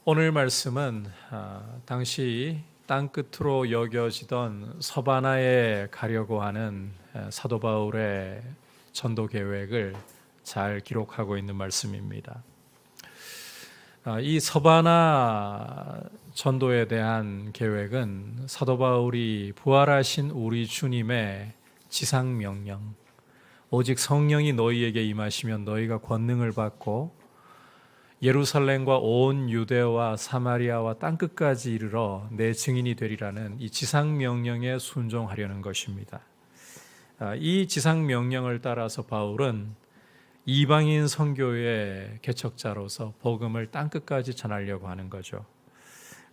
오늘 말씀은 당시 땅끝으로 여겨지던 서바나에 가려고 하는 사도 바울의 전도 계획을 잘 기록하고 있는 말씀입니다. 이 서바나 전도에 대한 계획은 사도 바울이 부활하신 우리 주님의 지상 명령, 오직 성령이 너희에게 임하시면 너희가 권능을 받고 예루살렘과 온 유대와 사마리아와 땅끝까지 이르러 내 증인이 되리라는 이 지상 명령에 순종하려는 것입니다. 이 지상 명령을 따라서 바울은 이방인 선교의 개척자로서 복음을 땅끝까지 전하려고 하는 거죠.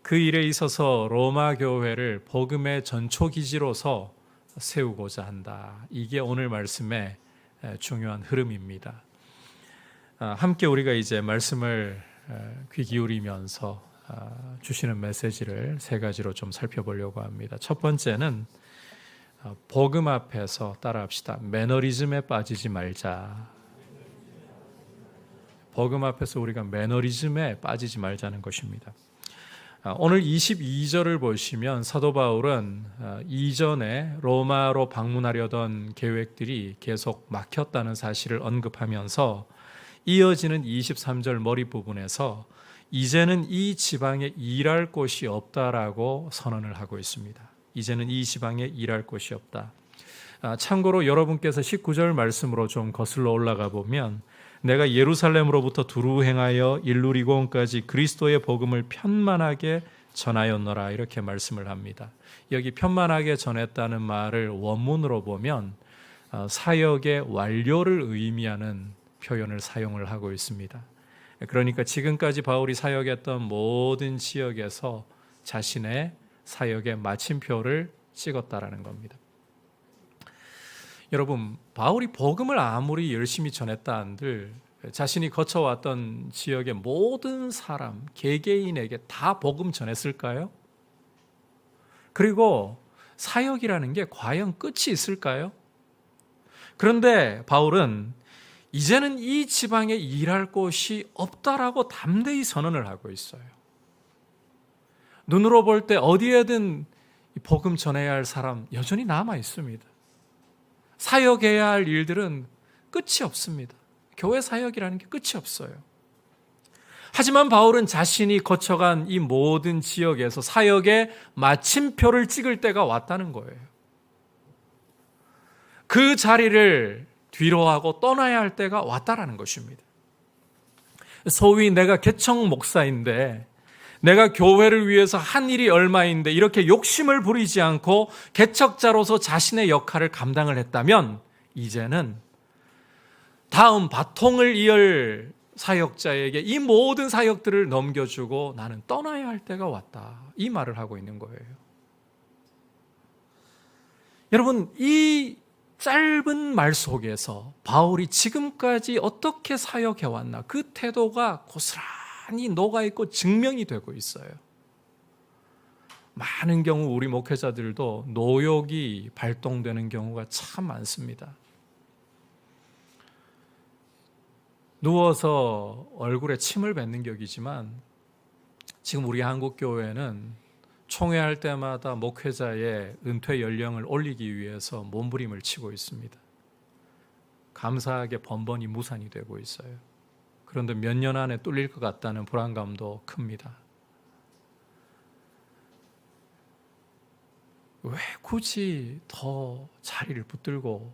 그 일에 있어서 로마 교회를 복음의 전초기지로서 세우고자 한다. 이게 오늘 말씀의 중요한 흐름입니다. 함께 우리가 이제 말씀을 귀 기울이면서 주시는 메시지를 세 가지로 좀 살펴보려고 합니다. 첫 번째는 복음 앞에서 따라합시다. 매너리즘에 빠지지 말자. 복음 앞에서 우리가 매너리즘에 빠지지 말자는 것입니다. 오늘 22절을 보시면 사도 바울은 이전에 로마로 방문하려던 계획들이 계속 막혔다는 사실을 언급하면서 이어지는 23절 머리 부분에서 이제는 이 지방에 일할 곳이 없다라고 선언을 하고 있습니다. 이제는 이 지방에 일할 곳이 없다. 참고로 여러분께서 19절 말씀으로 좀 거슬러 올라가 보면 내가 예루살렘으로부터 두루 행하여 일루리곤까지 그리스도의 복음을 편만하게 전하였노라 이렇게 말씀을 합니다. 여기 편만하게 전했다는 말을 원문으로 보면 사역의 완료를 의미하는 표현을 사용을 하고 있습니다. 그러니까 지금까지 바울이 사역했던 모든 지역에서 자신의 사역의 마침표를 찍었다라는 겁니다. 여러분, 바울이 복음을 아무리 열심히 전했다 한들 자신이 거쳐왔던 지역의 모든 사람, 개개인에게 다 복음 전했을까요? 그리고 사역이라는 게 과연 끝이 있을까요? 그런데 바울은 이제는 이 지방에 일할 곳이 없다라고 담대히 선언을 하고 있어요. 눈으로 볼 때 어디에든 복음 전해야 할 사람 여전히 남아 있습니다. 사역해야 할 일들은 끝이 없습니다. 교회 사역이라는 게 끝이 없어요. 하지만 바울은 자신이 거쳐간 이 모든 지역에서 사역의 마침표를 찍을 때가 왔다는 거예요. 그 자리를 뒤로하고 떠나야 할 때가 왔다라는 것입니다. 소위 내가 개척 목사인데 내가 교회를 위해서 한 일이 얼마인데 이렇게 욕심을 부리지 않고 개척자로서 자신의 역할을 감당을 했다면 이제는 다음 바통을 이을 사역자에게 이 모든 사역들을 넘겨주고 나는 떠나야 할 때가 왔다. 이 말을 하고 있는 거예요. 여러분, 이 짧은 말 속에서 바울이 지금까지 어떻게 사역해왔나 그 태도가 고스란히 녹아있고 증명이 되고 있어요. 많은 경우 우리 목회자들도 노욕이 발동되는 경우가 참 많습니다. 누워서 얼굴에 침을 뱉는 격이지만 지금 우리 한국교회는 총회할 때마다 목회자의 은퇴 연령을 올리기 위해서 몸부림을 치고 있습니다. 감사하게 번번이 무산이 되고 있어요. 그런데 몇 년 안에 뚫릴 것 같다는 불안감도 큽니다. 왜 굳이 더 자리를 붙들고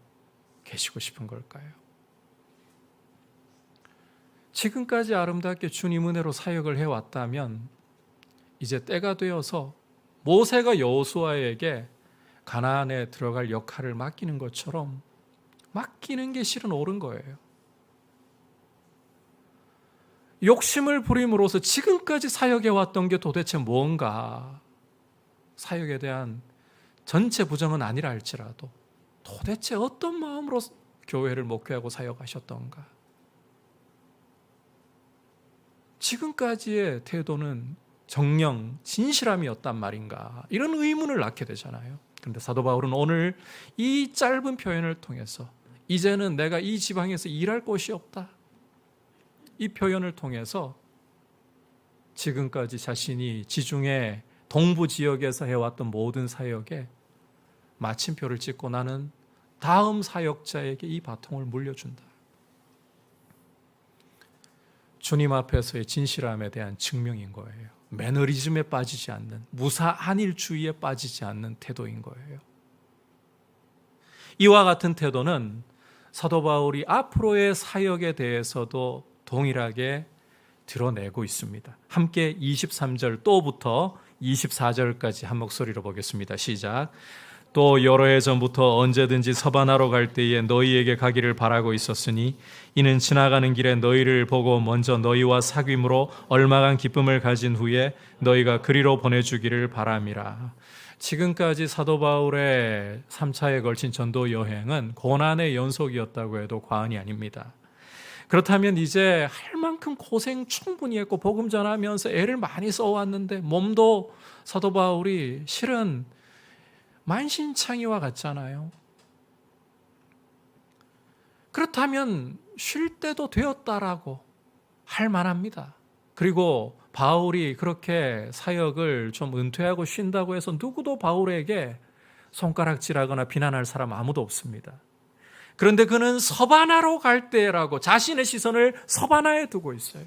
계시고 싶은 걸까요? 지금까지 아름답게 주님 은혜로 사역을 해왔다면 이제 때가 되어서 모세가 여호수아에게 가나안에 들어갈 역할을 맡기는 것처럼 맡기는 게 실은 옳은 거예요. 욕심을 부림으로써 지금까지 사역해왔던 게 도대체 뭔가, 사역에 대한 전체 부정은 아니라 할지라도 도대체 어떤 마음으로 교회를 목회하고 사역하셨던가, 지금까지의 태도는 정녕 진실함이었단 말인가, 이런 의문을 낳게 되잖아요. 그런데 사도 바울은 오늘 이 짧은 표현을 통해서 이제는 내가 이 지방에서 일할 곳이 없다, 이 표현을 통해서 지금까지 자신이 지중해 동부 지역에서 해왔던 모든 사역에 마침표를 찍고 나는 다음 사역자에게 이 바통을 물려준다. 주님 앞에서의 진실함에 대한 증명인 거예요. 매너리즘에 빠지지 않는, 무사한일주의에 빠지지 않는 태도인 거예요. 이와 같은 태도는 사도 바울이 앞으로의 사역에 대해서도 동일하게 드러내고 있습니다. 함께 23절 또부터 24절까지 한 목소리로 보겠습니다. 시작. 또 여러 해 전부터 언제든지 서바나로 갈 때에 너희에게 가기를 바라고 있었으니 이는 지나가는 길에 너희를 보고 먼저 너희와 사귐으로 얼마간 기쁨을 가진 후에 너희가 그리로 보내주기를 바람이라. 지금까지 사도 바울의 3차에 걸친 전도 여행은 고난의 연속이었다고 해도 과언이 아닙니다. 그렇다면 이제 할 만큼 고생 충분히 했고 복음 전하면서 애를 많이 써왔는데 몸도 사도 바울이 실은 만신창이와 같잖아요. 그렇다면 쉴 때도 되었다라고 할 만합니다. 그리고 바울이 그렇게 사역을 좀 은퇴하고 쉰다고 해서 누구도 바울에게 손가락질하거나 비난할 사람 아무도 없습니다. 그런데 그는 서바나로 갈 때라고 자신의 시선을 서바나에 두고 있어요.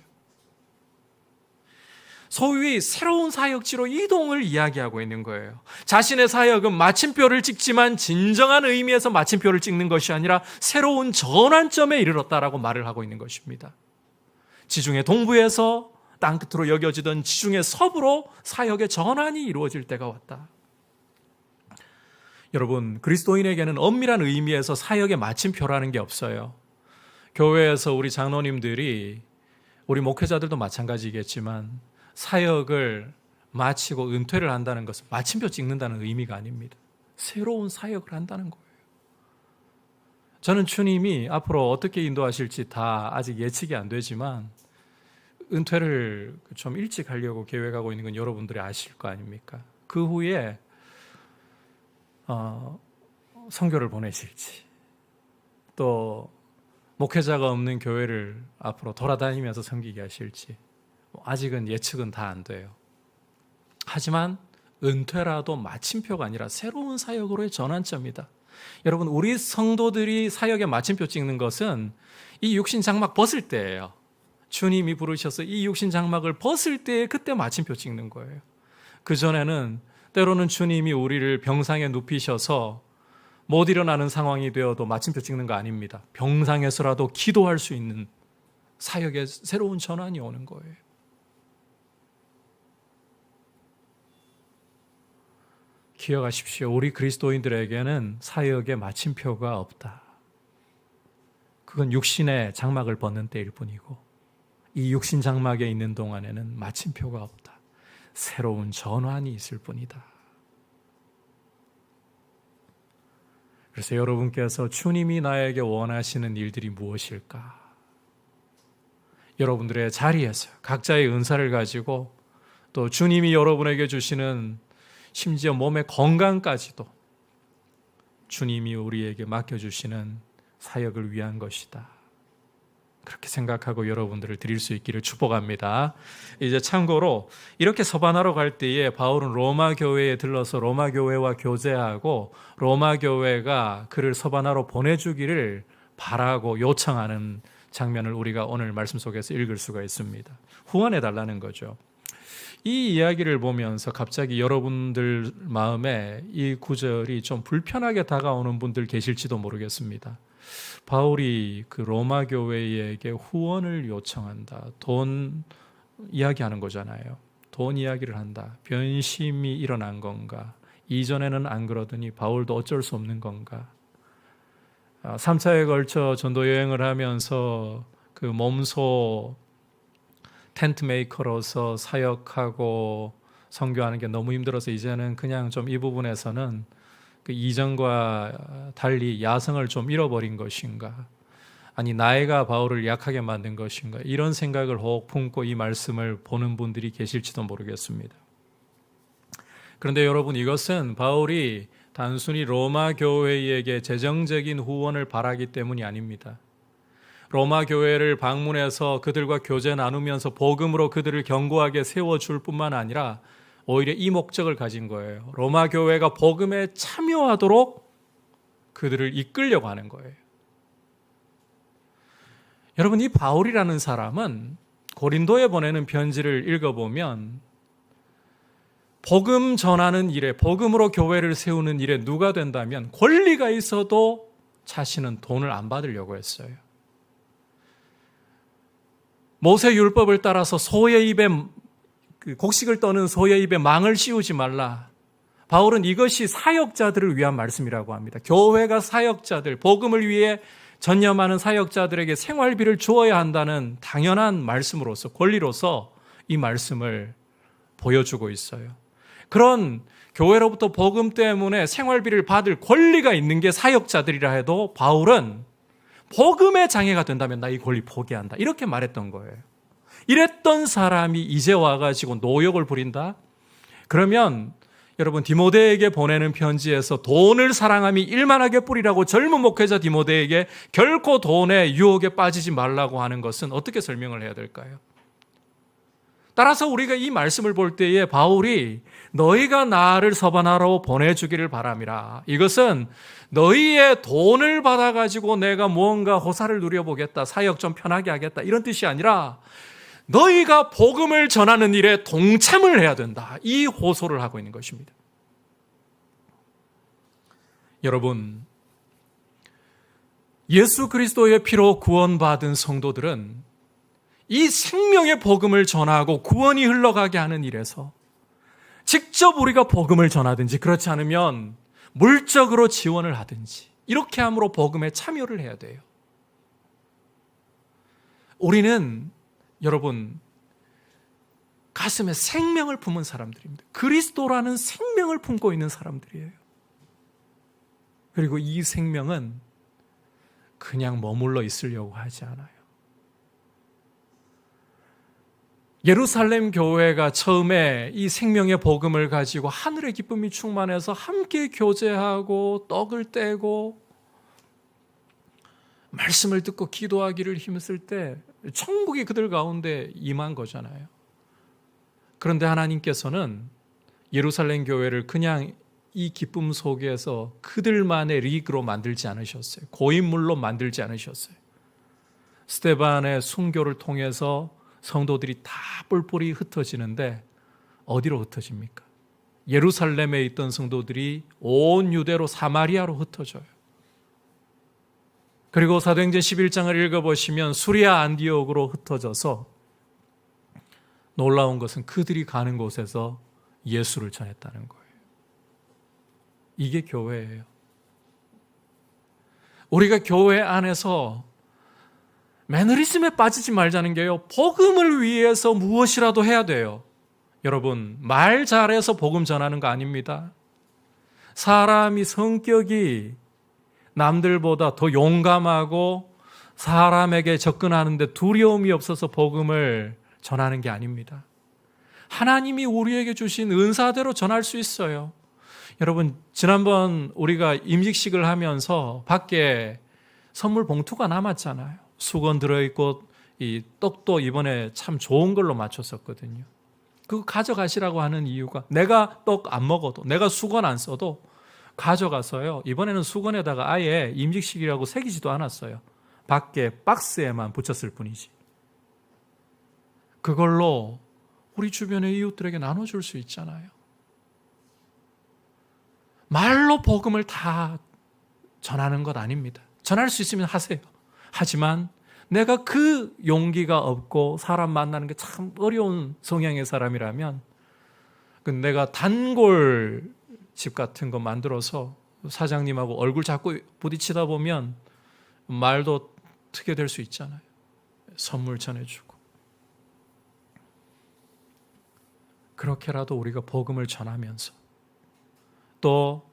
소위 새로운 사역지로 이동을 이야기하고 있는 거예요. 자신의 사역은 마침표를 찍지만 진정한 의미에서 마침표를 찍는 것이 아니라 새로운 전환점에 이르렀다라고 말을 하고 있는 것입니다. 지중해 동부에서 땅끝으로 여겨지던 지중해 서부로 사역의 전환이 이루어질 때가 왔다. 여러분, 그리스도인에게는 엄밀한 의미에서 사역의 마침표라는 게 없어요. 교회에서 우리 장로님들이, 우리 목회자들도 마찬가지겠지만 사역을 마치고 은퇴를 한다는 것은 마침표 찍는다는 의미가 아닙니다. 새로운 사역을 한다는 거예요. 저는 주님이 앞으로 어떻게 인도하실지 다 아직 예측이 안 되지만 은퇴를 좀 일찍 하려고 계획하고 있는 건 여러분들이 아실 거 아닙니까? 그 후에 선교를 보내실지, 또 목회자가 없는 교회를 앞으로 돌아다니면서 섬기게 하실지 아직은 예측은 다 안 돼요. 하지만 은퇴라도 마침표가 아니라 새로운 사역으로의 전환점이다. 여러분, 우리 성도들이 사역의 마침표 찍는 것은 이 육신 장막 벗을 때예요. 주님이 부르셔서 이 육신 장막을 벗을 때 그때 마침표 찍는 거예요. 그전에는 때로는 주님이 우리를 병상에 눕히셔서 못 일어나는 상황이 되어도 마침표 찍는 거 아닙니다. 병상에서라도 기도할 수 있는 사역의 새로운 전환이 오는 거예요. 기억하십시오. 우리 그리스도인들에게는 사역의 마침표가 없다. 그건 육신의 장막을 벗는 때일 뿐이고 이 육신 장막에 있는 동안에는 마침표가 없다. 새로운 전환이 있을 뿐이다. 그래서 여러분께서 주님이 나에게 원하시는 일들이 무엇일까? 여러분들의 자리에서 각자의 은사를 가지고 또 주님이 여러분에게 주시는 심지어 몸의 건강까지도 주님이 우리에게 맡겨주시는 사역을 위한 것이다. 그렇게 생각하고 여러분들을 드릴 수 있기를 축복합니다. 이제 참고로 이렇게 서바나로 갈 때에 바울은 로마 교회에 들러서 로마 교회와 교제하고 로마 교회가 그를 서바나로 보내주기를 바라고 요청하는 장면을 우리가 오늘 말씀 속에서 읽을 수가 있습니다. 후원해 달라는 거죠. 이 이야기를 보면서 갑자기 여러분들 마음에 이 구절이 좀 불편하게 다가오는 분들 계실지도 모르겠습니다. 바울이 그 로마 교회에게 후원을 요청한다. 돈 이야기하는 거잖아요. 돈 이야기를 한다. 변심이 일어난 건가? 이전에는 안 그러더니 바울도 어쩔 수 없는 건가? 3차에 걸쳐 전도 여행을 하면서 그 몸소 텐트 메이커로서 사역하고 선교하는 게 너무 힘들어서 이제는 그냥 좀 이 부분에서는 그 이전과 달리 야성을 좀 잃어버린 것인가? 아니, 나이가 바울을 약하게 만든 것인가? 이런 생각을 혹 품고 이 말씀을 보는 분들이 계실지도 모르겠습니다. 그런데 여러분, 이것은 바울이 단순히 로마 교회에게 재정적인 후원을 바라기 때문이 아닙니다. 로마 교회를 방문해서 그들과 교제 나누면서 복음으로 그들을 견고하게 세워줄 뿐만 아니라 오히려 이 목적을 가진 거예요. 로마 교회가 복음에 참여하도록 그들을 이끌려고 하는 거예요. 여러분, 이 바울이라는 사람은 고린도에 보내는 편지를 읽어보면 복음 전하는 일에, 복음으로 교회를 세우는 일에 누가 된다면 권리가 있어도 자신은 돈을 안 받으려고 했어요. 모세 율법을 따라서 소의 입에 곡식을 떠는 소의 입에 망을 씌우지 말라. 바울은 이것이 사역자들을 위한 말씀이라고 합니다. 교회가 사역자들, 복음을 위해 전념하는 사역자들에게 생활비를 주어야 한다는 당연한 말씀으로서, 권리로서 이 말씀을 보여주고 있어요. 그런 교회로부터 복음 때문에 생활비를 받을 권리가 있는 게 사역자들이라 해도 바울은 복음의 장애가 된다면 나 이 권리 포기한다, 이렇게 말했던 거예요. 이랬던 사람이 이제 와가지고 노역을 부린다? 그러면 여러분, 디모데에게 보내는 편지에서 돈을 사랑함이 일만하게 뿌리라고 젊은 목회자 디모데에게 결코 돈의 유혹에 빠지지 말라고 하는 것은 어떻게 설명을 해야 될까요? 따라서 우리가 이 말씀을 볼 때에 바울이 너희가 나를 서바나로 보내주기를 바람이라, 이것은 너희의 돈을 받아가지고 내가 무언가 호사를 누려보겠다, 사역 좀 편하게 하겠다, 이런 뜻이 아니라 너희가 복음을 전하는 일에 동참을 해야 된다, 이 호소를 하고 있는 것입니다. 여러분, 예수 그리스도의 피로 구원받은 성도들은 이 생명의 복음을 전하고 구원이 흘러가게 하는 일에서 직접 우리가 복음을 전하든지, 그렇지 않으면 물적으로 지원을 하든지, 이렇게 함으로 복음에 참여를 해야 돼요. 우리는 여러분, 가슴에 생명을 품은 사람들입니다. 그리스도라는 생명을 품고 있는 사람들이에요. 그리고 이 생명은 그냥 머물러 있으려고 하지 않아요. 예루살렘 교회가 처음에 이 생명의 복음을 가지고 하늘의 기쁨이 충만해서 함께 교제하고 떡을 떼고 말씀을 듣고 기도하기를 힘쓸 때 천국이 그들 가운데 임한 거잖아요. 그런데 하나님께서는 예루살렘 교회를 그냥 이 기쁨 속에서 그들만의 리그로 만들지 않으셨어요. 고인물로 만들지 않으셨어요. 스데반의 순교를 통해서 성도들이 다 뿔뿔이 흩어지는데 어디로 흩어집니까? 예루살렘에 있던 성도들이 온 유대로 사마리아로 흩어져요. 그리고 사도행전 11장을 읽어보시면 수리아 안디옥으로 흩어져서 놀라운 것은 그들이 가는 곳에서 예수를 전했다는 거예요. 이게 교회예요. 우리가 교회 안에서 매너리즘에 빠지지 말자는 게요, 복음을 위해서 무엇이라도 해야 돼요. 여러분, 말 잘해서 복음 전하는 거 아닙니다. 사람이 성격이 남들보다 더 용감하고 사람에게 접근하는데 두려움이 없어서 복음을 전하는 게 아닙니다. 하나님이 우리에게 주신 은사대로 전할 수 있어요. 여러분, 지난번 우리가 임직식을 하면서 밖에 선물 봉투가 남았잖아요. 수건 들어있고 이 떡도 이번에 참 좋은 걸로 맞췄었거든요. 그거 가져가시라고 하는 이유가, 내가 떡 안 먹어도, 내가 수건 안 써도 가져가서요, 이번에는 수건에다가 아예 임직식이라고 새기지도 않았어요. 밖에 박스에만 붙였을 뿐이지. 그걸로 우리 주변의 이웃들에게 나눠줄 수 있잖아요. 말로 복음을 다 전하는 것 아닙니다. 전할 수 있으면 하세요. 하지만 내가 그 용기가 없고 사람 만나는 게 참 어려운 성향의 사람이라면 내가 단골 집 같은 거 만들어서 사장님하고 얼굴 자꾸 부딪히다 보면 말도 트게 될 수 있잖아요. 선물 전해주고. 그렇게라도 우리가 복음을 전하면서 또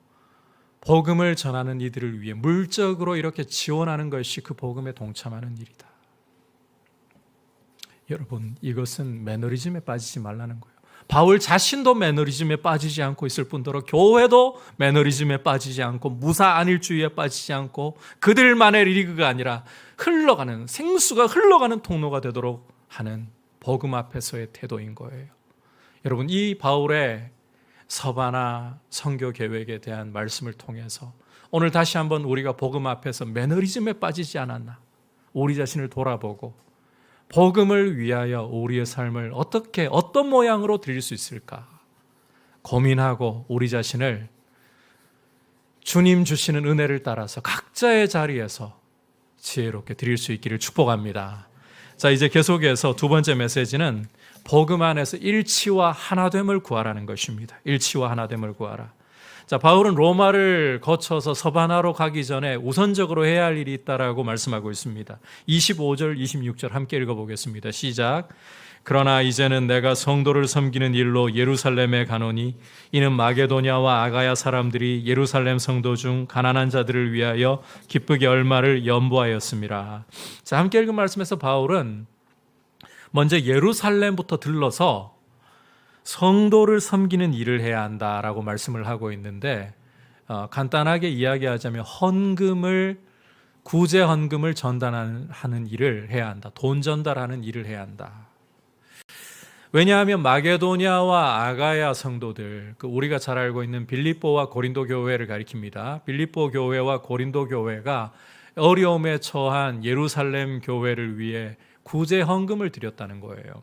복음을 전하는 이들을 위해 물적으로 이렇게 지원하는 것이 그 복음에 동참하는 일이다. 여러분, 이것은 매너리즘에 빠지지 말라는 거예요. 바울 자신도 매너리즘에 빠지지 않고 있을 뿐더러 교회도 매너리즘에 빠지지 않고 무사 안일주의에 빠지지 않고 그들만의 리그가 아니라 흘러가는, 생수가 흘러가는 통로가 되도록 하는 복음 앞에서의 태도인 거예요. 여러분, 이 바울의 서바나 선교 계획에 대한 말씀을 통해서 오늘 다시 한번 우리가 복음 앞에서 매너리즘에 빠지지 않았나, 우리 자신을 돌아보고 복음을 위하여 우리의 삶을 어떻게, 어떤 모양으로 드릴 수 있을까 고민하고 우리 자신을 주님 주시는 은혜를 따라서 각자의 자리에서 지혜롭게 드릴 수 있기를 축복합니다. 자, 이제 계속해서 두 번째 메시지는 복음 안에서 일치와 하나됨을 구하라는 것입니다. 일치와 하나됨을 구하라. 자, 바울은 로마를 거쳐서 서바나로 가기 전에 우선적으로 해야 할 일이 있다라고 말씀하고 있습니다. 25절, 26절 함께 읽어보겠습니다. 시작. 그러나 이제는 내가 성도를 섬기는 일로 예루살렘에 가노니 이는 마게도냐와 아가야 사람들이 예루살렘 성도 중 가난한 자들을 위하여 기쁘게 얼마를 연보하였습니다. 자, 함께 읽은 말씀에서 바울은 먼저 예루살렘부터 들러서 성도를 섬기는 일을 해야 한다라고 말씀을 하고 있는데, 간단하게 이야기하자면 구제 헌금을 전달하는 일을 해야 한다. 돈 전달하는 일을 해야 한다. 왜냐하면 마게도냐와 아가야 성도들, 우리가 잘 알고 있는 빌립보와 고린도 교회를 가리킵니다. 빌립보 교회와 고린도 교회가 어려움에 처한 예루살렘 교회를 위해 구제 헌금을 드렸다는 거예요.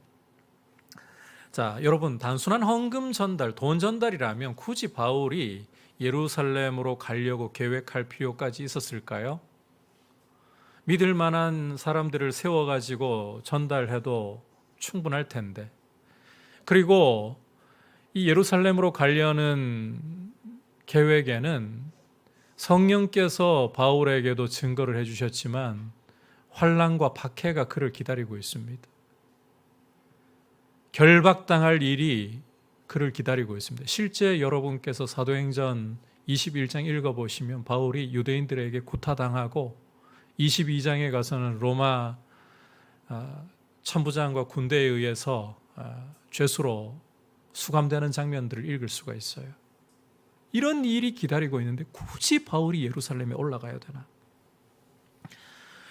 자, 여러분, 단순한 헌금 전달, 돈 전달이라면 굳이 바울이 예루살렘으로 가려고 계획할 필요까지 있었을까요? 믿을 만한 사람들을 세워가지고 전달해도 충분할 텐데. 그리고 이 예루살렘으로 가려는 계획에는 성령께서 바울에게도 증거를 해주셨지만 환난과 박해가 그를 기다리고 있습니다. 결박당할 일이 그를 기다리고 있습니다. 실제 여러분께서 사도행전 21장 읽어보시면 바울이 유대인들에게 구타당하고 22장에 가서는 로마 천부장과 군대에 의해서 죄수로 수감되는 장면들을 읽을 수가 있어요. 이런 일이 기다리고 있는데 굳이 바울이 예루살렘에 올라가야 되나?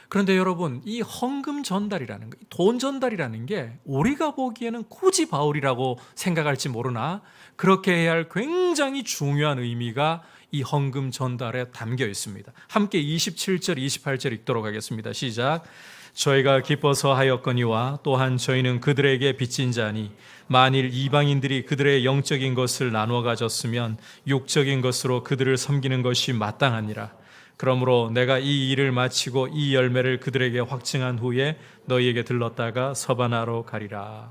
그런데 여러분, 이 헌금 전달이라는 거, 돈 전달이라는 게 우리가 보기에는 굳이 바울이라고 생각할지 모르나 그렇게 해야 할 굉장히 중요한 의미가 이 헌금 전달에 담겨 있습니다. 함께 27절, 28절 읽도록 하겠습니다. 시작. 저희가 기뻐서 하였거니와 또한 저희는 그들에게 빚진 자니 만일 이방인들이 그들의 영적인 것을 나누어 가졌으면 육적인 것으로 그들을 섬기는 것이 마땅하니라. 그러므로 내가 이 일을 마치고 이 열매를 그들에게 확증한 후에 너희에게 들렀다가 서바나로 가리라.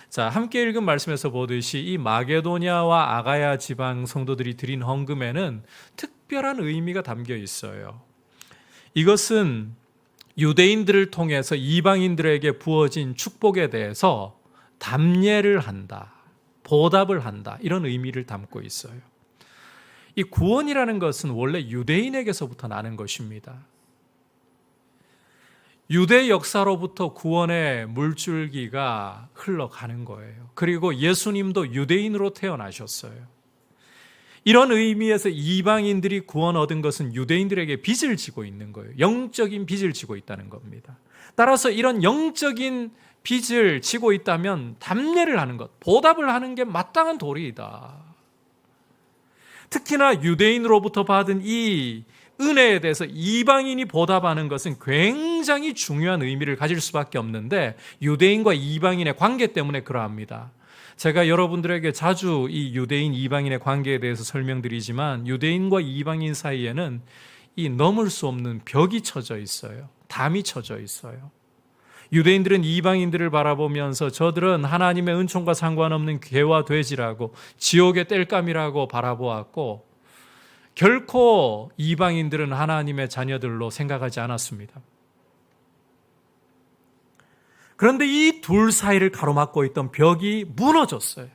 자, 함께 읽은 말씀에서 보듯이 이 마게도냐와 아가야 지방 성도들이 드린 헌금에는 특별한 의미가 담겨 있어요. 이것은 유대인들을 통해서 이방인들에게 부어진 축복에 대해서 답례를 한다, 보답을 한다, 이런 의미를 담고 있어요. 이 구원이라는 것은 원래 유대인에게서부터 나는 것입니다. 유대 역사로부터 구원의 물줄기가 흘러가는 거예요. 그리고 예수님도 유대인으로 태어나셨어요. 이런 의미에서 이방인들이 구원 얻은 것은 유대인들에게 빚을 지고 있는 거예요. 영적인 빚을 지고 있다는 겁니다. 따라서 이런 영적인 빚을 지고 있다면 답례를 하는 것, 보답을 하는 게 마땅한 도리이다. 특히나 유대인으로부터 받은 이 은혜에 대해서 이방인이 보답하는 것은 굉장히 중요한 의미를 가질 수밖에 없는데 유대인과 이방인의 관계 때문에 그러합니다. 제가 여러분들에게 자주 이 유대인, 이방인의 관계에 대해서 설명드리지만 유대인과 이방인 사이에는 이 넘을 수 없는 벽이 쳐져 있어요. 담이 쳐져 있어요. 유대인들은 이방인들을 바라보면서 저들은 하나님의 은총과 상관없는 개와 돼지라고 지옥의 땔감이라고 바라보았고 결코 이방인들은 하나님의 자녀들로 생각하지 않았습니다. 그런데 이 둘 사이를 가로막고 있던 벽이 무너졌어요.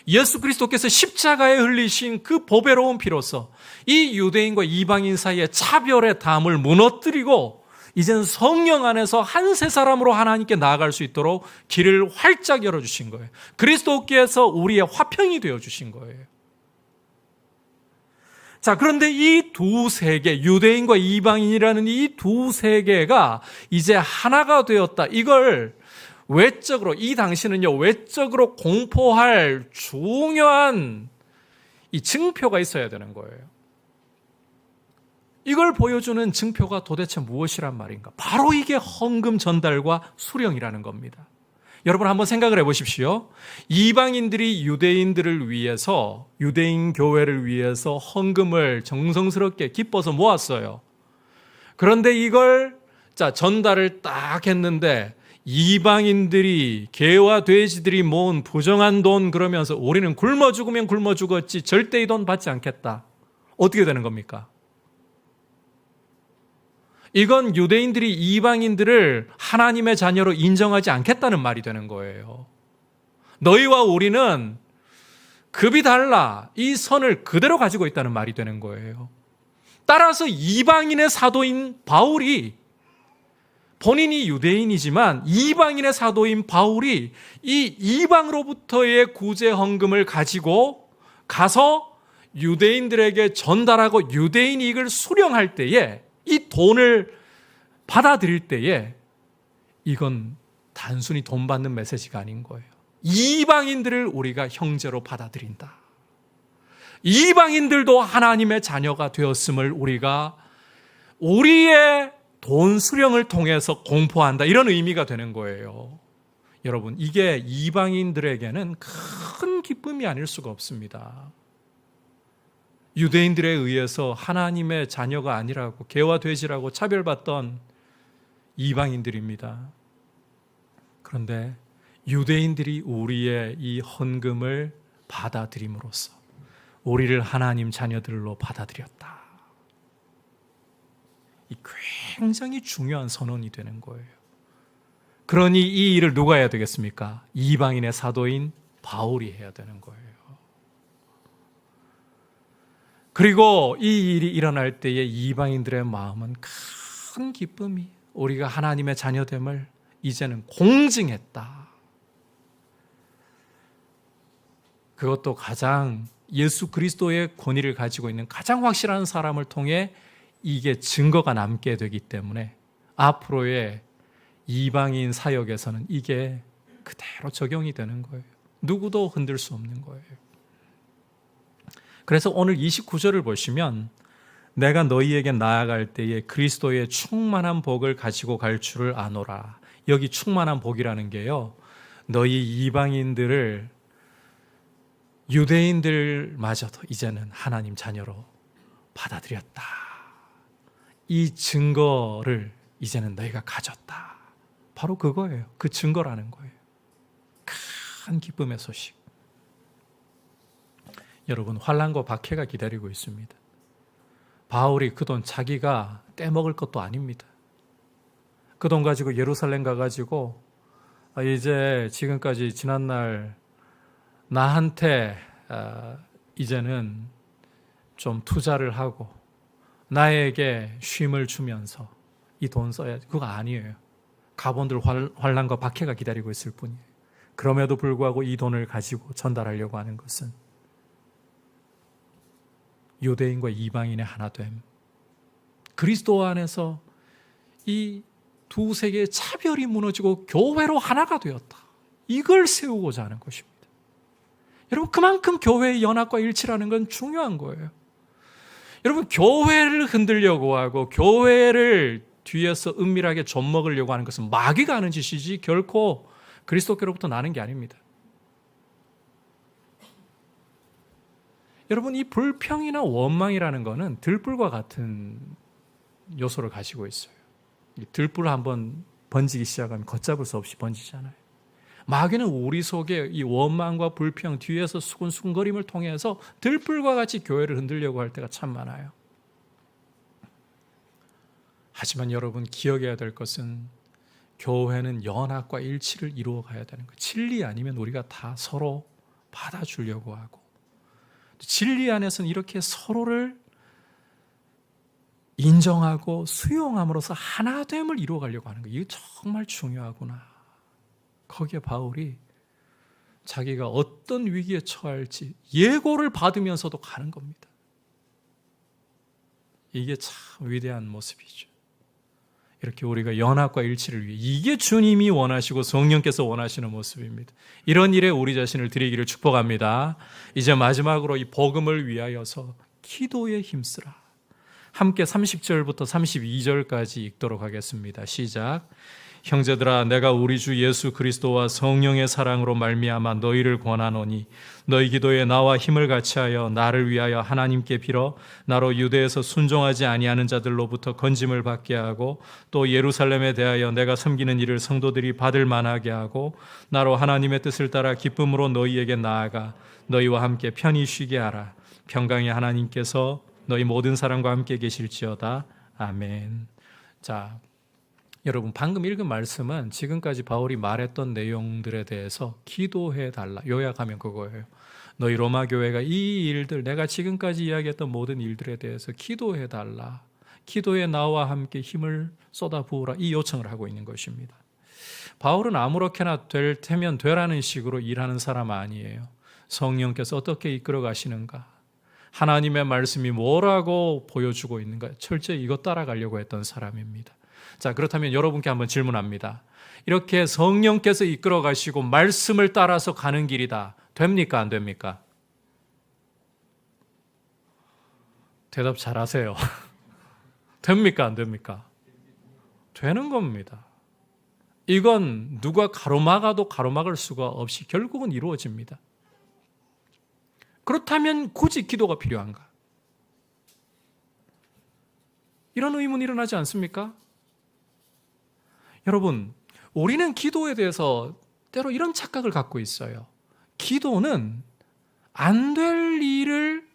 예수 그리스도께서 십자가에 흘리신 그 보배로운 피로서 이 유대인과 이방인 사이의 차별의 담을 무너뜨리고 이제는 성령 안에서 한 세 사람으로 하나님께 나아갈 수 있도록 길을 활짝 열어주신 거예요. 그리스도께서 우리의 화평이 되어주신 거예요. 자, 그런데 이 두 세계, 유대인과 이방인이라는 이 두 세계가 이제 하나가 되었다. 이걸 외적으로, 이 당시는요, 외적으로 공포할 중요한 이 증표가 있어야 되는 거예요. 이걸 보여주는 증표가 도대체 무엇이란 말인가? 바로 이게 헌금 전달과 수령이라는 겁니다. 여러분 한번 생각을 해보십시오. 이방인들이 유대인들을 위해서, 유대인 교회를 위해서 헌금을 정성스럽게 기뻐서 모았어요. 그런데 이걸 전달을 딱 했는데 이방인들이, 개와 돼지들이 모은 부정한 돈 그러면서 우리는 굶어 죽으면 굶어 죽었지 절대 이 돈 받지 않겠다. 어떻게 되는 겁니까? 이건 유대인들이 이방인들을 하나님의 자녀로 인정하지 않겠다는 말이 되는 거예요. 너희와 우리는 급이 달라. 이 선을 그대로 가지고 있다는 말이 되는 거예요. 따라서 이방인의 사도인 바울이, 본인이 유대인이지만 이방인의 사도인 바울이 이 이방으로부터의 구제 헌금을 가지고 가서 유대인들에게 전달하고 유대인 이익을 수령할 때에, 이 돈을 받아들일 때에 이건 단순히 돈 받는 메시지가 아닌 거예요. 이방인들을 우리가 형제로 받아들인다. 이방인들도 하나님의 자녀가 되었음을 우리가 우리의 돈 수령을 통해서 공포한다. 이런 의미가 되는 거예요. 여러분, 이게 이방인들에게는 큰 기쁨이 아닐 수가 없습니다. 유대인들에 의해서 하나님의 자녀가 아니라고, 개와 돼지라고 차별받던 이방인들입니다. 그런데 유대인들이 우리의 이 헌금을 받아들임으로써 우리를 하나님 자녀들로 받아들였다. 이 굉장히 중요한 선언이 되는 거예요. 그러니 이 일을 누가 해야 되겠습니까? 이방인의 사도인 바울이 해야 되는 거예요. 그리고 이 일이 일어날 때에 이방인들의 마음은 큰 기쁨이, 우리가 하나님의 자녀됨을 이제는 공증했다. 그것도 가장 예수 그리스도의 권위를 가지고 있는 가장 확실한 사람을 통해 이게 증거가 남게 되기 때문에 앞으로의 이방인 사역에서는 이게 그대로 적용이 되는 거예요. 누구도 흔들 수 없는 거예요. 그래서 오늘 29절을 보시면 내가 너희에게 나아갈 때에 그리스도의 충만한 복을 가지고 갈 줄을 아노라. 여기 충만한 복이라는 게요, 너희 이방인들을, 유대인들마저도 이제는 하나님 자녀로 받아들였다. 이 증거를 이제는 너희가 가졌다. 바로 그거예요. 그 증거라는 거예요. 큰 기쁨의 소식. 여러분, 환난과 박해가 기다리고 있습니다. 바울이 그 돈 자기가 떼먹을 것도 아닙니다. 그 돈 가지고 예루살렘 가가지고 이제 지금까지 지난날 나한테 이제는 좀 투자를 하고 나에게 쉼을 주면서 이 돈 써야지. 그거 아니에요. 가본들 환난과 박해가 기다리고 있을 뿐이에요. 그럼에도 불구하고 이 돈을 가지고 전달하려고 하는 것은 유대인과 이방인의 하나됨, 그리스도 안에서 이 두 세계의 차별이 무너지고 교회로 하나가 되었다. 이걸 세우고자 하는 것입니다. 여러분, 그만큼 교회의 연합과 일치라는 건 중요한 거예요. 여러분, 교회를 흔들려고 하고 교회를 뒤에서 은밀하게 좀먹으려고 하는 것은 마귀가 하는 짓이지 결코 그리스도께로부터 나는 게 아닙니다. 여러분, 이 불평이나 원망이라는 것은 들불과 같은 요소를 가지고 있어요. 들불 한번 번지기 시작하면 걷잡을 수 없이 번지잖아요. 마귀는 우리 속에 이 원망과 불평 뒤에서 수근수근거림을 통해서 들불과 같이 교회를 흔들려고 할 때가 참 많아요. 하지만 여러분, 기억해야 될 것은 교회는 연합과 일치를 이루어 가야 되는 거예요. 진리 아니면 우리가 다 서로 받아주려고 하고, 진리 안에서는 이렇게 서로를 인정하고 수용함으로써 하나됨을 이루어가려고 하는 거예요. 이게 정말 중요하구나. 거기에 바울이 자기가 어떤 위기에 처할지 예고를 받으면서도 가는 겁니다. 이게 참 위대한 모습이죠. 이렇게 우리가 연합과 일치를 위해, 이게 주님이 원하시고 성령께서 원하시는 모습입니다. 이런 일에 우리 자신을 드리기를 축복합니다. 이제 마지막으로 이 복음을 위하여서 기도에 힘쓰라. 함께 30절부터 32절까지 읽도록 하겠습니다. 시작. 형제들아, 내가 우리 주 예수 그리스도와 성령의 사랑으로 말미암아 너희를 권하노니 너희 기도에 나와 힘을 같이하여 나를 위하여 하나님께 빌어 나로 유대에서 순종하지 아니하는 자들로부터 건짐을 받게 하고 또 예루살렘에 대하여 내가 섬기는 일을 성도들이 받을 만하게 하고 나로 하나님의 뜻을 따라 기쁨으로 너희에게 나아가 너희와 함께 편히 쉬게 하라. 평강의 하나님께서 너희 모든 사람과 함께 계실지어다. 아멘. 자, 여러분, 방금 읽은 말씀은 지금까지 바울이 말했던 내용들에 대해서 기도해 달라. 요약하면 그거예요. 너희 로마 교회가 이 일들, 내가 지금까지 이야기했던 모든 일들에 대해서 기도해 달라. 기도에 나와 함께 힘을 쏟아 부으라. 이 요청을 하고 있는 것입니다. 바울은 아무렇게나 될 테면 되라는 식으로 일하는 사람 아니에요. 성령께서 어떻게 이끌어 가시는가, 하나님의 말씀이 뭐라고 보여주고 있는가, 철저히 이것 따라가려고 했던 사람입니다. 자, 그렇다면 여러분께 한번 질문합니다. 이렇게 성령께서 이끌어 가시고 말씀을 따라서 가는 길이다. 됩니까? 안 됩니까? 대답 잘하세요. 됩니까? 안 됩니까? 되는 겁니다. 이건 누가 가로막아도 가로막을 수가 없이 결국은 이루어집니다. 그렇다면 굳이 기도가 필요한가? 이런 의문이 일어나지 않습니까? 여러분, 우리는 기도에 대해서 때로 이런 착각을 갖고 있어요. 기도는 안 될 일을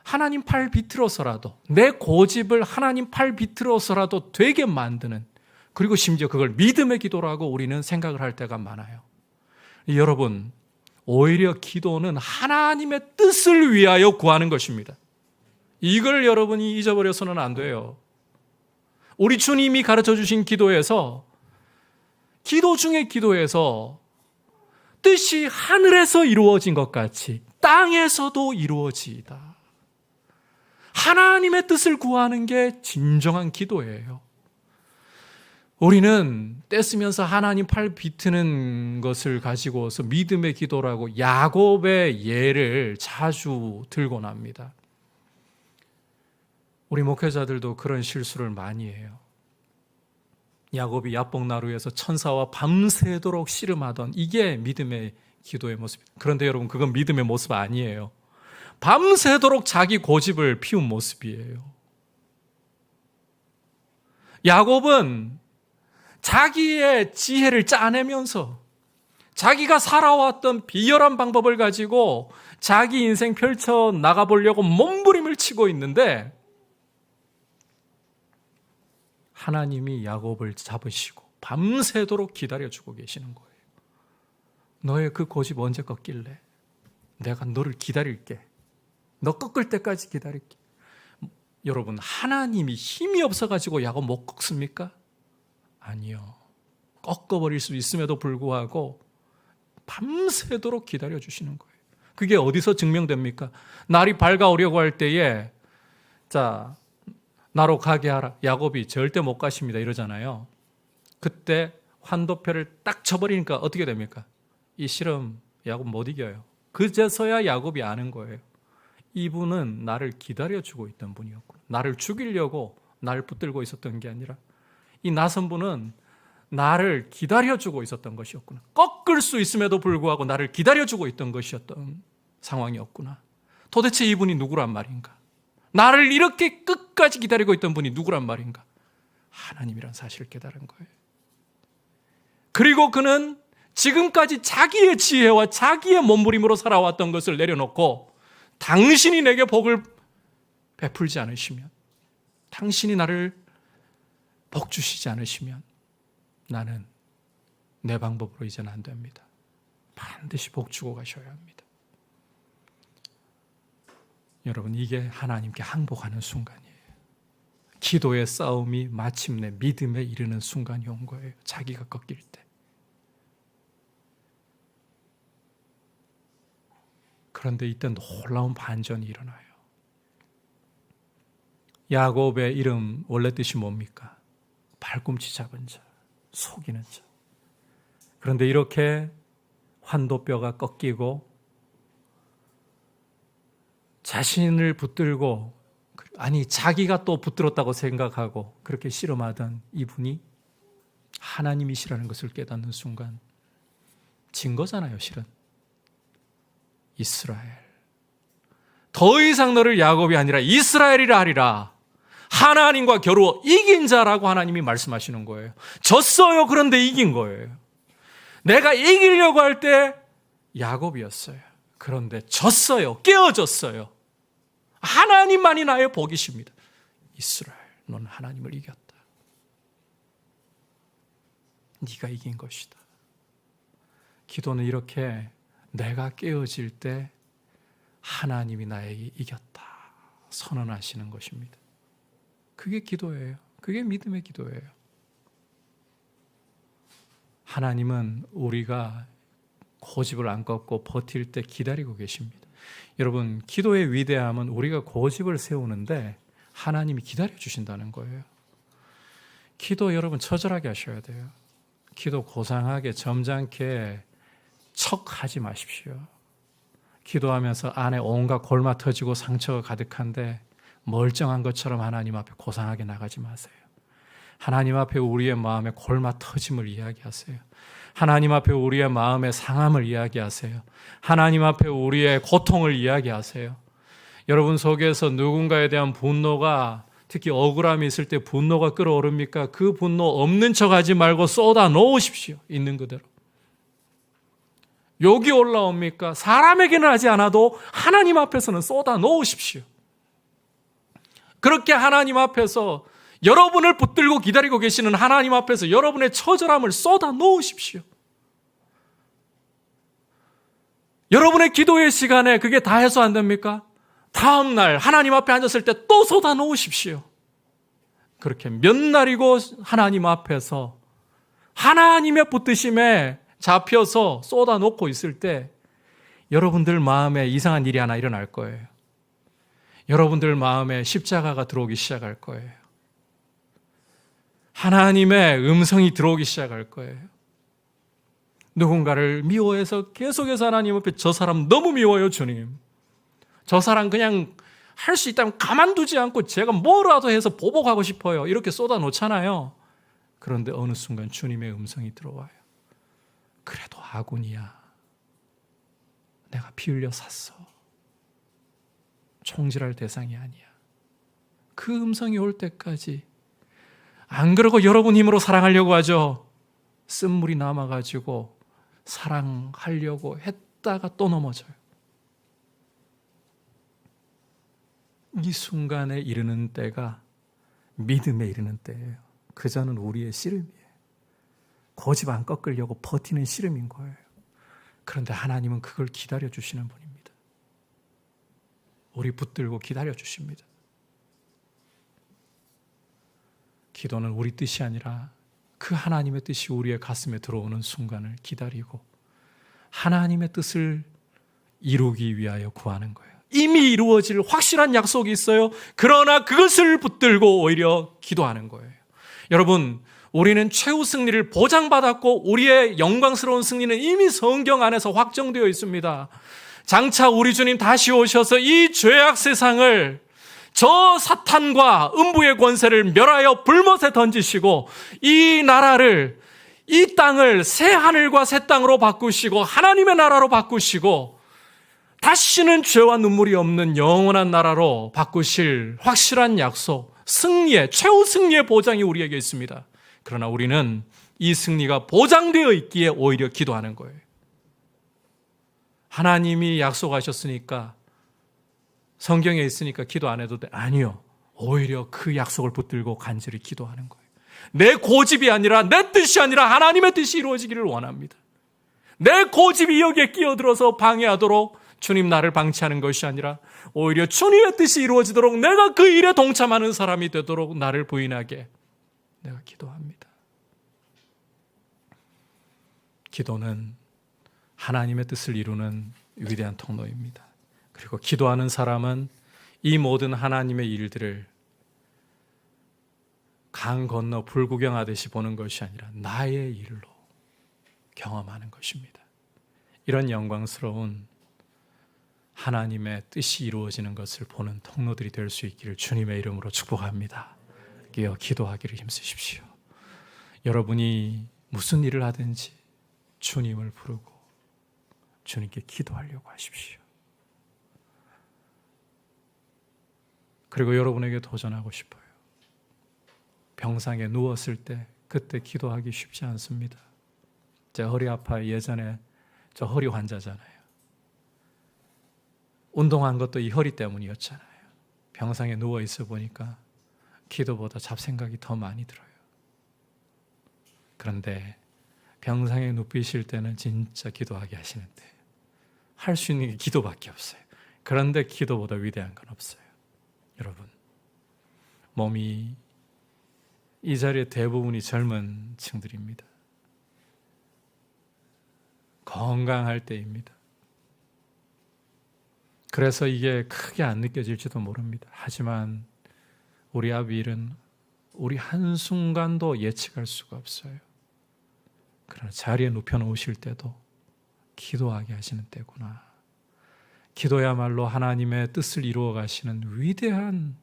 하나님 팔 비틀어서라도, 내 고집을 하나님 팔 비틀어서라도 되게 만드는, 그리고 심지어 그걸 믿음의 기도라고 우리는 생각을 할 때가 많아요. 여러분, 오히려 기도는 하나님의 뜻을 위하여 구하는 것입니다. 이걸 여러분이 잊어버려서는 안 돼요. 우리 주님이 가르쳐 주신 기도에서, 기도 중에 기도에서 뜻이 하늘에서 이루어진 것 같이 땅에서도 이루어지이다. 하나님의 뜻을 구하는 게 진정한 기도예요. 우리는 떼쓰면서 하나님 팔 비트는 것을 가지고서 믿음의 기도라고 야곱의 예를 자주 들고 납니다. 우리 목회자들도 그런 실수를 많이 해요. 야곱이 야복나루에서 천사와 밤새도록 씨름하던, 이게 믿음의 기도의 모습입니다. 그런데 여러분, 그건 믿음의 모습 아니에요. 밤새도록 자기 고집을 피운 모습이에요. 야곱은 자기의 지혜를 짜내면서 자기가 살아왔던 비열한 방법을 가지고 자기 인생 펼쳐 나가보려고 몸부림을 치고 있는데, 하나님이 야곱을 잡으시고 밤새도록 기다려주고 계시는 거예요. 너의 그 고집 언제 꺾일래? 내가 너를 기다릴게. 너 꺾을 때까지 기다릴게. 여러분, 하나님이 힘이 없어가지고 야곱 못 꺾습니까? 아니요. 꺾어버릴 수 있음에도 불구하고 밤새도록 기다려주시는 거예요. 그게 어디서 증명됩니까? 날이 밝아오려고 할 때에, 자, 나로 가게 하라. 야곱이 절대 못 가십니다 이러잖아요. 그때 환도표를 딱 쳐버리니까 어떻게 됩니까? 이 실험 야곱 못 이겨요. 그제서야 야곱이 아는 거예요. 이분은 나를 기다려주고 있던 분이었구나. 나를 죽이려고 날 붙들고 있었던 게 아니라 이 나선 분은 나를 기다려주고 있었던 것이었구나. 꺾을 수 있음에도 불구하고 나를 기다려주고 있던 것이었던 상황이었구나. 도대체 이분이 누구란 말인가? 나를 이렇게 끝까지 기다리고 있던 분이 누구란 말인가? 하나님이란 사실을 깨달은 거예요. 그리고 그는 지금까지 자기의 지혜와 자기의 몸부림으로 살아왔던 것을 내려놓고, 당신이 내게 복을 베풀지 않으시면, 당신이 나를 복 주시지 않으시면 나는 내 방법으로 이제는 안 됩니다. 반드시 복 주고 가셔야 합니다. 여러분, 이게 하나님께 항복하는 순간이에요. 기도의 싸움이 마침내 믿음에 이르는 순간이 온 거예요. 자기가 꺾일 때. 그런데 이때 놀라운 반전이 일어나요. 야곱의 이름 원래 뜻이 뭡니까? 발꿈치 잡은 자, 속이는 자. 그런데 이렇게 환도뼈가 꺾이고 자신을 붙들고, 아니 자기가 또 붙들었다고 생각하고 그렇게 씨름하던 이분이 하나님이시라는 것을 깨닫는 순간 진 거잖아요. 실은 이스라엘, 더 이상 너를 야곱이 아니라 이스라엘이라 하리라. 하나님과 겨루어 이긴 자라고 하나님이 말씀하시는 거예요. 졌어요. 그런데 이긴 거예요. 내가 이기려고 할 때 야곱이었어요. 그런데 졌어요. 깨어졌어요. 하나님만이 나의 복이십니다. 이스라엘, 너는 하나님을 이겼다. 네가 이긴 것이다. 기도는 이렇게 내가 깨어질 때 하나님이 나에게 이겼다 선언하시는 것입니다. 그게 기도예요. 그게 믿음의 기도예요. 하나님은 우리가 고집을 안 꺾고 버틸 때 기다리고 계십니다. 여러분, 기도의 위대함은 우리가 고집을 세우는데 하나님이 기다려 주신다는 거예요. 기도 여러분 처절하게 하셔야 돼요. 기도 고상하게 점잖게 척하지 마십시오. 기도하면서 안에 온갖 골마 터지고 상처가 가득한데 멀쩡한 것처럼 하나님 앞에 고상하게 나가지 마세요. 하나님 앞에 우리의 마음에 골마 터짐을 이야기하세요. 하나님 앞에 우리의 마음의 상함을 이야기하세요. 하나님 앞에 우리의 고통을 이야기하세요. 여러분 속에서 누군가에 대한 분노가, 특히 억울함이 있을 때 분노가 끓어오릅니까? 그 분노 없는 척하지 말고 쏟아 놓으십시오. 있는 그대로. 욕이 올라옵니까? 사람에게는 하지 않아도 하나님 앞에서는 쏟아 놓으십시오. 그렇게 하나님 앞에서 여러분을 붙들고 기다리고 계시는 하나님 앞에서 여러분의 처절함을 쏟아 놓으십시오. 여러분의 기도의 시간에 그게 다 해소 안 됩니까? 다음 날 하나님 앞에 앉았을 때 또 쏟아 놓으십시오. 그렇게 몇 날이고 하나님 앞에서 하나님의 붙드심에 잡혀서 쏟아 놓고 있을 때 여러분들 마음에 이상한 일이 하나 일어날 거예요. 여러분들 마음에 십자가가 들어오기 시작할 거예요. 하나님의 음성이 들어오기 시작할 거예요. 누군가를 미워해서 계속해서 하나님 앞에 저 사람 너무 미워요, 주님. 저 사람 그냥 할 수 있다면 가만두지 않고 제가 뭐라도 해서 보복하고 싶어요. 이렇게 쏟아놓잖아요. 그런데 어느 순간 주님의 음성이 들어와요. 그래도 아군이야. 내가 피 흘려 샀어. 총질할 대상이 아니야. 그 음성이 올 때까지 안 그러고 여러분 힘으로 사랑하려고 하죠. 쓴물이 남아가지고 사랑하려고 했다가 또 넘어져요. 이 순간에 이르는 때가 믿음에 이르는 때예요. 그저는 우리의 씨름이에요. 고집 안 꺾으려고 버티는 씨름인 거예요. 그런데 하나님은 그걸 기다려 주시는 분입니다. 우리 붙들고 기다려 주십니다. 기도는 우리 뜻이 아니라 그 하나님의 뜻이 우리의 가슴에 들어오는 순간을 기다리고 하나님의 뜻을 이루기 위하여 구하는 거예요. 이미 이루어질 확실한 약속이 있어요. 그러나 그것을 붙들고 오히려 기도하는 거예요. 여러분, 우리는 최후 승리를 보장받았고 우리의 영광스러운 승리는 이미 성경 안에서 확정되어 있습니다. 장차 우리 주님 다시 오셔서 이 죄악 세상을, 저 사탄과 음부의 권세를 멸하여 불못에 던지시고 이 나라를, 이 땅을 새 하늘과 새 땅으로 바꾸시고 하나님의 나라로 바꾸시고 다시는 죄와 눈물이 없는 영원한 나라로 바꾸실 확실한 약속, 승리의, 최후 승리의 보장이 우리에게 있습니다. 그러나 우리는 이 승리가 보장되어 있기에 오히려 기도하는 거예요. 하나님이 약속하셨으니까, 성경에 있으니까 기도 안 해도 돼. 아니요. 오히려 그 약속을 붙들고 간절히 기도하는 거예요. 내 고집이 아니라, 내 뜻이 아니라 하나님의 뜻이 이루어지기를 원합니다. 내 고집이 여기에 끼어들어서 방해하도록 주님 나를 방치하는 것이 아니라 오히려 주님의 뜻이 이루어지도록 내가 그 일에 동참하는 사람이 되도록 나를 부인하게 내가 기도합니다. 기도는 하나님의 뜻을 이루는 위대한 통로입니다. 그리고 기도하는 사람은 이 모든 하나님의 일들을 강 건너 불구경하듯이 보는 것이 아니라 나의 일로 경험하는 것입니다. 이런 영광스러운 하나님의 뜻이 이루어지는 것을 보는 통로들이 될 수 있기를 주님의 이름으로 축복합니다. 끼어 기도하기를 힘쓰십시오. 여러분이 무슨 일을 하든지 주님을 부르고 주님께 기도하려고 하십시오. 그리고 여러분에게 도전하고 싶어요. 병상에 누웠을 때 그때 기도하기 쉽지 않습니다. 제 허리 아파요. 예전에 저 허리 환자잖아요. 운동한 것도 이 허리 때문이었잖아요. 병상에 누워 있어 보니까 기도보다 잡생각이 더 많이 들어요. 그런데 병상에 눕히실 때는 진짜 기도하게 하시는데 할 수 있는 게 기도밖에 없어요. 그런데 기도보다 위대한 건 없어요. 여러분, 몸이 이 자리에 대부분이 젊은 층들입니다. 건강할 때입니다. 그래서 이게 크게 안 느껴질지도 모릅니다. 하지만 우리 아비일은 우리 한순간도 예측할 수가 없어요. 그러나 자리에 눕혀놓으실 때도 기도하게 하시는 때구나. 기도야말로 하나님의 뜻을 이루어 가시는 위대한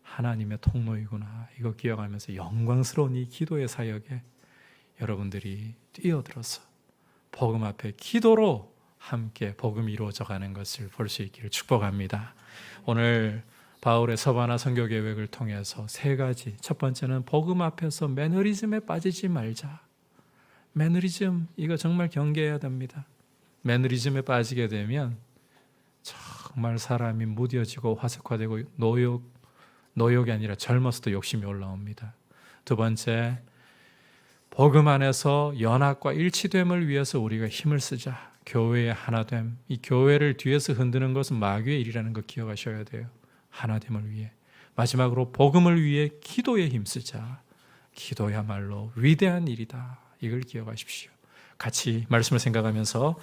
하나님의 통로이구나. 이거 기억하면서 영광스러운 이 기도의 사역에 여러분들이 뛰어들어서 복음 앞에 기도로 함께 복음이 이루어져 가는 것을 볼 수 있기를 축복합니다. 오늘 바울의 서바나 선교 계획을 통해서 세 가지. 첫 번째는 복음 앞에서 매너리즘에 빠지지 말자. 매너리즘, 이거 정말 경계해야 됩니다. 매너리즘에 빠지게 되면 정말 사람이 무뎌지고 화석화되고 노욕이 아니라 젊어서도 욕심이 올라옵니다. 두 번째, 복음 안에서 연합과 일치됨을 위해서 우리가 힘을 쓰자. 교회의 하나됨. 이 교회를 뒤에서 흔드는 것은 마귀의 일이라는 거 기억하셔야 돼요. 하나됨을 위해. 마지막으로 복음을 위해 기도에 힘쓰자. 기도야말로 위대한 일이다. 이걸 기억하십시오. 같이 말씀을 생각하면서